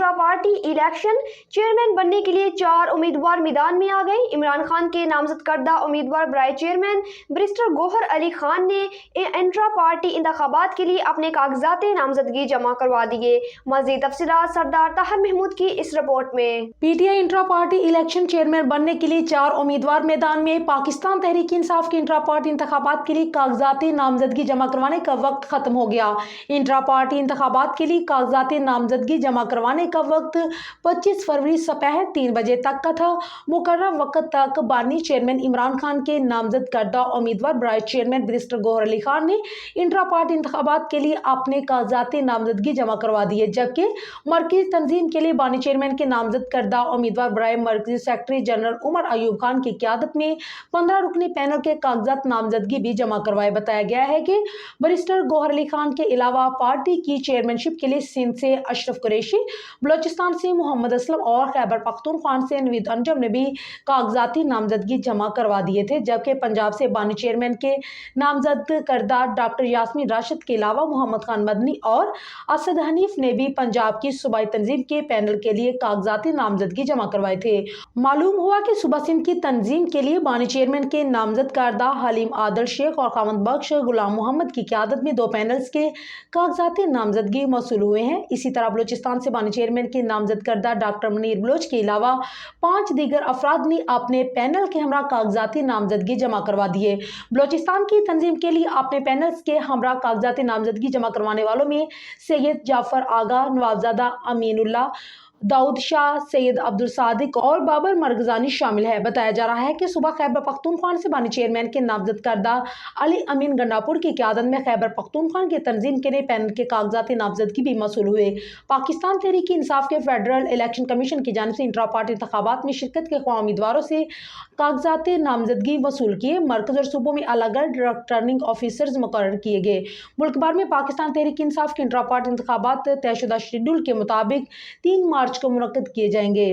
Intra party election chairman बनने के लिए 4 उम्मीदवार मैदान में आ गए। इमरान खान के नामजद करदा उम्मीदवार बराए चेयरमैन बैरिस्टर गौहर अली खान ने इंट्रा पार्टी इंतखाबात के लिए अपने कागजात नामजदगी जमा करवा दिए। मज़ीद तफसीलात सरदार ताहिर महमूद की इस रिपोर्ट में। PTI intra party election chairman बनने के लिए 4 उम्मीदवार मैदान में। पाकिस्तान तहरीक इंसाफ के इंट्रा पार्टी इंतखाबात के लिए कागजात नामजदगी जमा करवाने का वक्त खत्म हो गया। इंट्रा पार्टी इंतखाबात के लिए कागजात नामजदगी जमा करवाने का वक्त 25 फरवरी दोपहर 3 बजे तक का था। मुकर्रर वक्त तक बानी चेयरमैन इमरान खान के नामजद करदा उम्मीदवार बराए चेयरमैन बैरिस्टर गौहर अली खान ने इंट्रा पार्टी इंतखाबात के लिए अपने कागजात नामजदगी जमा करवा दिए, जबकि मरकजी तंजीम के लिए बानी चेयरमैन के नामजद करदा उम्मीदवार बराए मरकजी सेक्रेटरी जनरल उमर अयूब खान की क़यादत में 15 रुकनी पैनल के कागजात नामजदगी भी जमा करवाए। बताया गया है कि बैरिस्टर गौहर अली खान के अलावा पार्टी की चेयरमैनशिप के लिए सिंध से अशरफ कुरैशी, बलोचिस्तान से मोहम्मद असलम और खैबर पख्तूनख्वा से नवीद अंजम ने भी कागजाती नामजदगी जमा करवा दिए थे, जबकि पंजाब से बानी चेयरमैन के नामजद करदा डॉक्टर यास्मीन राशिद के अलावा मोहम्मद खान मदनी और असद हनीफ ने भी पंजाब की सूबाई तंजीम के पैनल के लिए कागजाती नामजदगी जमा करवाए थे। मालूम हुआ कि सूबा सिंध की तंजीम के लिए बानी चेयरमैन के नामजद करदा हलीम आदिल शेख और कामद बख्श गुलाम मोहम्मद की क़यादत में 2 पैनल्स के कागजाती नामजदगी मौसूल हुए हैं। इसी तरह बलोचिस्तान से बानी चेयरमैन के नामजद करदा डॉक्टर मुनीर बलोच के अलावा 5 दीगर अफराद ने अपने पैनल के हमरा कागजाती नामजदगी जमा करवा दिए। बलोचिस्तान की तंजीम के लिए अपने पैनल्स के हमरा कागजाती नामजदगी जमा करवाने वालों में सैयद जाफर आगा, नवाबजादा अमीनुल्लाह, दाऊद शाह, सैयद अब्दुल सादिक और बाबर मरगजानी शामिल है। बताया जा रहा है कि सुबह खैबर पख्तूनख्वा से बानी चेयरमैन के नामजद करदा अली अमीन गंडापुर की क़यादत में खैबर पख्तूनख्वा की तंजीम के लिए पैनल के कागजात नामजदगी भी मौसूल हुए। पाकिस्तान तहरीक इंसाफ के फेडरल इलेक्शन कमीशन की जानिब से इंट्रा पार्टी इंतखाबात में शिरकत के ख्वाह उम्मीदवारों से कागजात नामजदगी वसूल किए। मरकज और सूबों में अलग अलग रिटर्निंग ऑफिसर्स मुकर्रर किए गए। मुल्क भर में पाकिस्तान तहरीक इंसाफ के इंट्रा पार्टी इंतखाबात तयशुदा शेड्यूल के मुताबिक 3 मार्च को मुनक्किद किए जाएंगे।